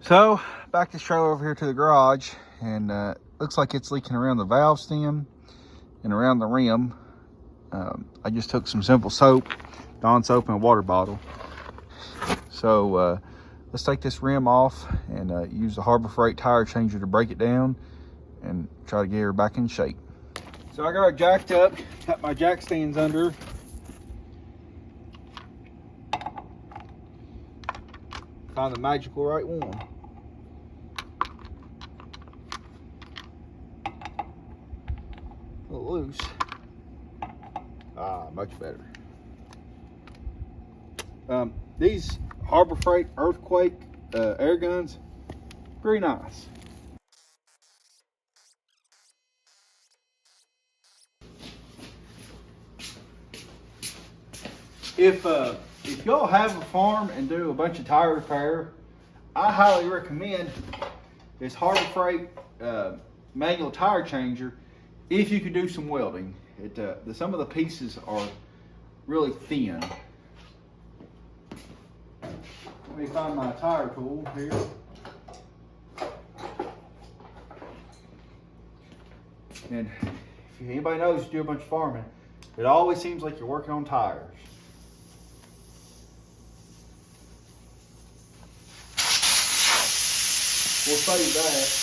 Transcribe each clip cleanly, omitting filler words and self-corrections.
So back this trailer over here to the garage, and looks like it's leaking around the valve stem and around the rim. I just took some simple soap, Dawn soap, and a water bottle. So let's take this rim off and use the Harbor Freight tire changer to break it down and try to get her back in shape. So I got her jacked up, got my jack stands under. Found the magical right one. A little loose. Much better. These Harbor Freight earthquake air guns, very nice. If y'all have a farm and do a bunch of tire repair, I highly recommend this Harbor Freight manual tire changer. If you can do some welding, some of the pieces are really thin. Let me find my tire tool here. And if anybody knows you do a bunch of farming, it always seems like you're working on tires. We'll save that.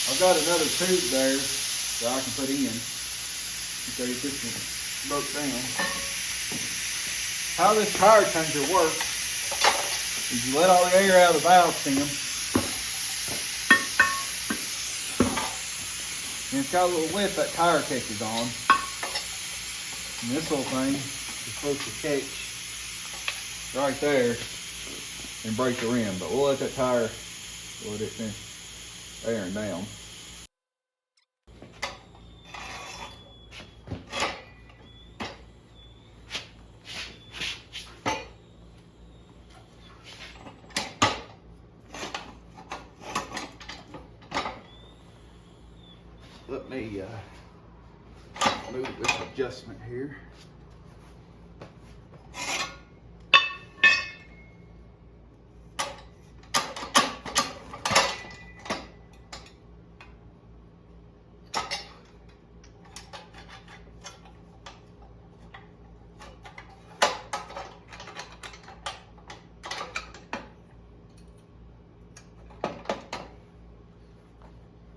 I've got another tube there that I can put in. Okay, this one broke down. How this tire changer works is you let all the air out of the valve stem, and it's got a little lip that tire catches on. And this little thing is supposed to catch right there and break the rim, but we'll let that tire let it airing down. Let me move this adjustment here.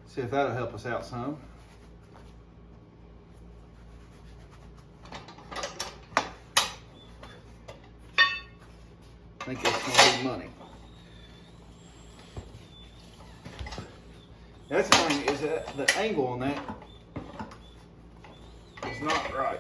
See if that'll help us out some. I think that's gonna be money. That's the thing, is that the angle on that is not right.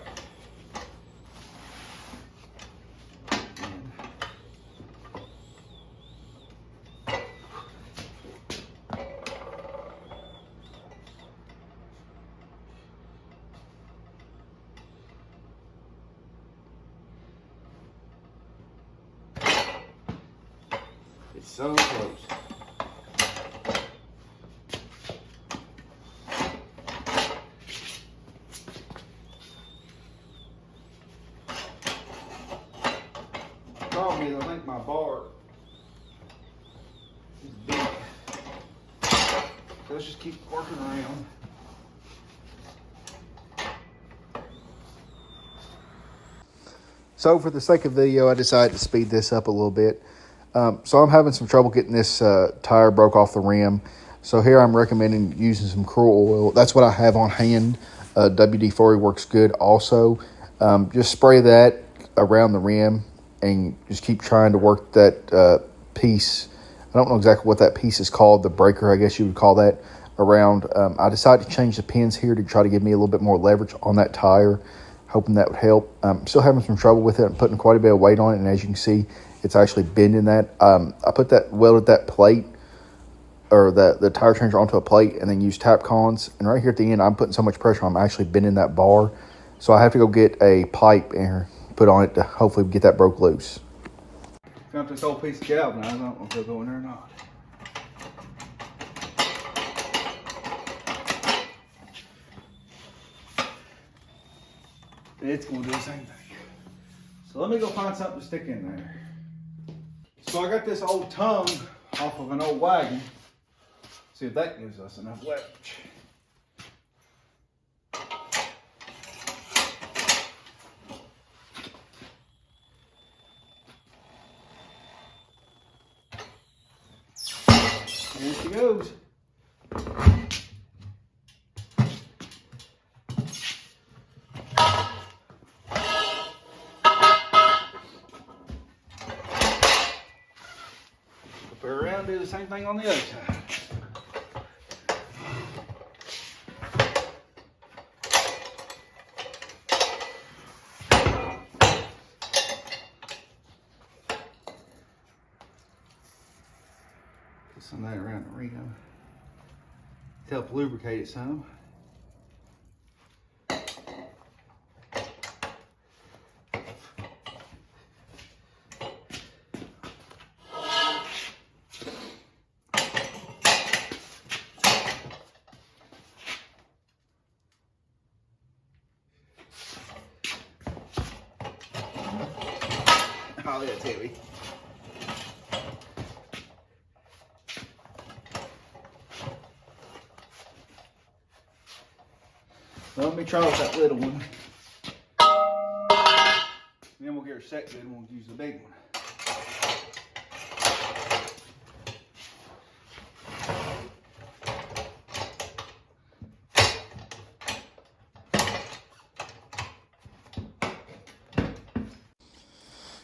It's so close. The problem is I think my bar is big. So let's just keep working around. So for the sake of the video, I decided to speed this up a little bit. So I'm having some trouble getting this tire broke off the rim. So here I'm recommending using some Cruel oil. That's what I have on hand. WD-40 works good also. Just spray that around the rim and just keep trying to work that piece. I don't know exactly what that piece is called, the breaker, I guess you would call that, around. I decided to change the pins here to try to give me a little bit more leverage on that tire, hoping that would help. I'm still having some trouble with it. I'm putting quite a bit of weight on it, and as you can see, it's actually bending that. I put that, welded that plate, or the tire changer onto a plate, and then used tap cons. And right here at the end, I'm putting so much pressure, I'm actually bending that bar. So I have to go get a pipe and put on it to hopefully get that broke loose. Got this whole piece of galvanized. I don't know if they'll go in there or not. It's going to do the same thing. So let me go find something to stick in there. So I got this old tongue off of an old wagon. See if that gives us enough leverage. There she goes. Flip her around, do the same thing on the other side. Put some of that around the rim to help lubricate it some. Oh, that's heavy. Well, let me try with that little one. Then we'll get her set good and we'll use the big one.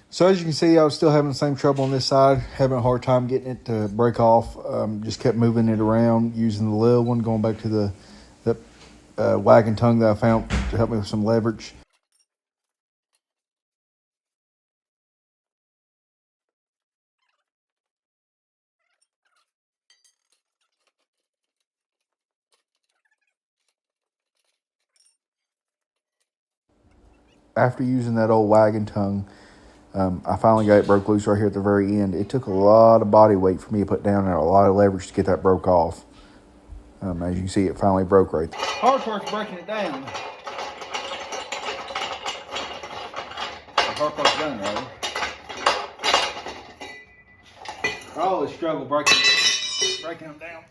So as you can see, I was still having the same trouble on this side, having a hard time getting it to break off. Just kept moving it around, using the little one, going back to the wagon tongue that I found to help me with some leverage. After using that old wagon tongue, I finally got it broke loose right here at the very end. It took a lot of body weight for me to put down and a lot of leverage to get that broke off. As you can see, it finally broke right there. Hard part's breaking it down. The hard part's done, rather. I always struggle breaking them down.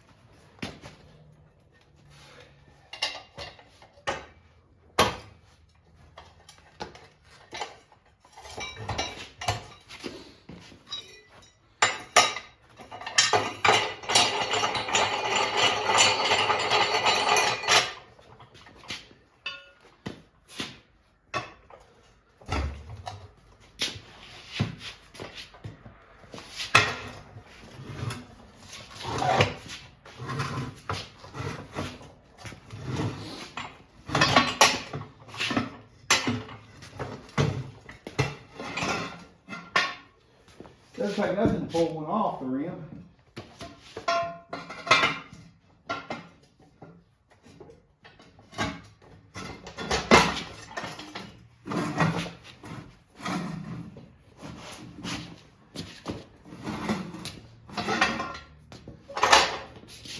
Doesn't take nothing to pull one off the rim.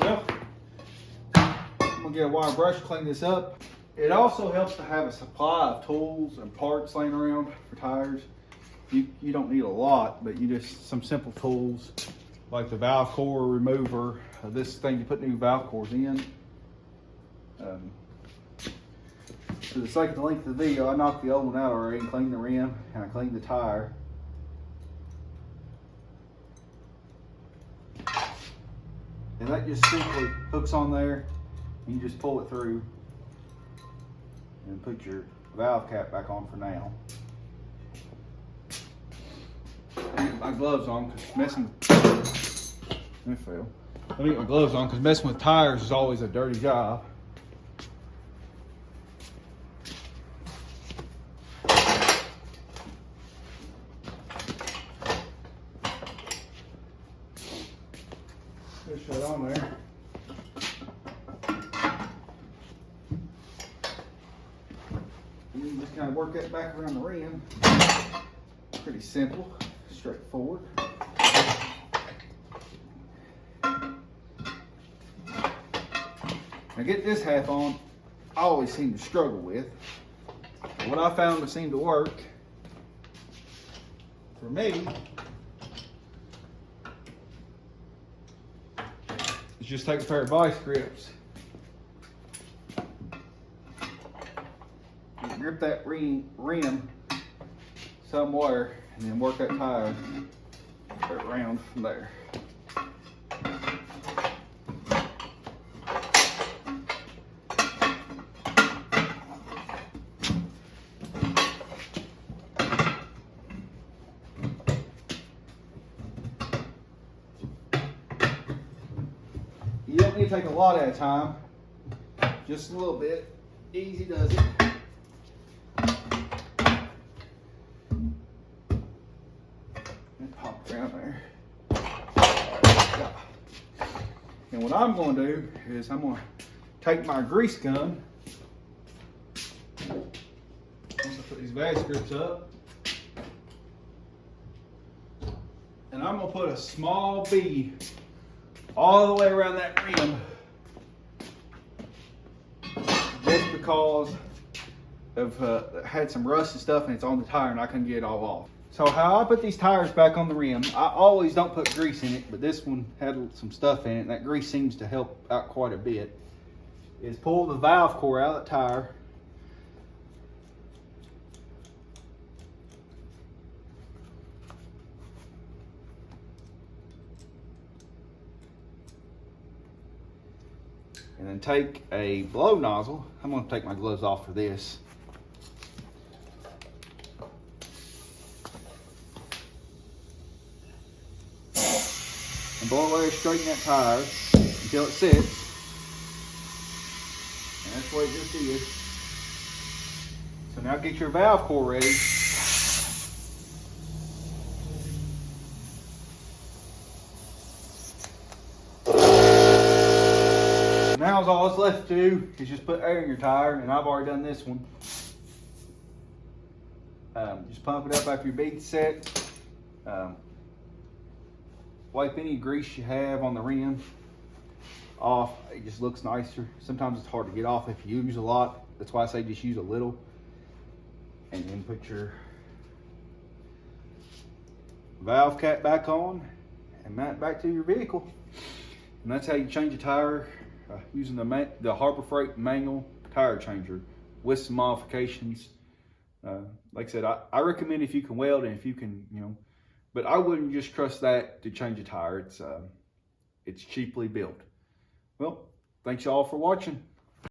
Well, I'm gonna get a wire brush, clean this up. It also helps to have a supply of tools and parts laying around for tires. You don't need a lot, but you just some simple tools like the valve core remover. This thing you put new valve cores in. For the sake of the length of the video, I knocked the old one out already and cleaned the rim and I cleaned the tire. And that just simply hooks on there. You just pull it through and put your valve cap back on for now. My gloves on because messing with tires is always a dirty job. Push that on there. And you just kind of work that back around the rim. Pretty simple. Straightforward. Now get this half on, I always seem to struggle with. What I found to seem to work for me just take a pair of vice grips and grip that rim somewhere, and then work that tire around from there. You don't need to take a lot at a time, just a little bit. Easy does it. And pop around there. And what I'm going to do is I'm going to take my grease gun. Once I put these vice grips up, and I'm going to put a small bead all the way around that rim, just because of had some rust and stuff, and it's on the tire and I couldn't get it all off. So how I put these tires back on the rim, I always don't put grease in it, but this one had some stuff in it, and that grease seems to help out quite a bit, is pull the valve core out of the tire. And then take a blow nozzle. I'm going to take my gloves off for this. And blow away, straighten that tire until it sits. And that's what it just is. So now get your valve core ready. Now all that's left to do is just put air in your tire, and I've already done this one. Just pump it up after your bead's set. Wipe any grease you have on the rim off. It just looks nicer. Sometimes it's hard to get off if you use a lot. That's why I say just use a little. And then put your valve cap back on and mount it back to your vehicle. And that's how you change a tire using the Harbor Freight manual tire changer with some modifications. Like I said, I recommend if you can weld and if you can, but I wouldn't just trust that to change a tire. It's cheaply built. Well, thanks y'all for watching.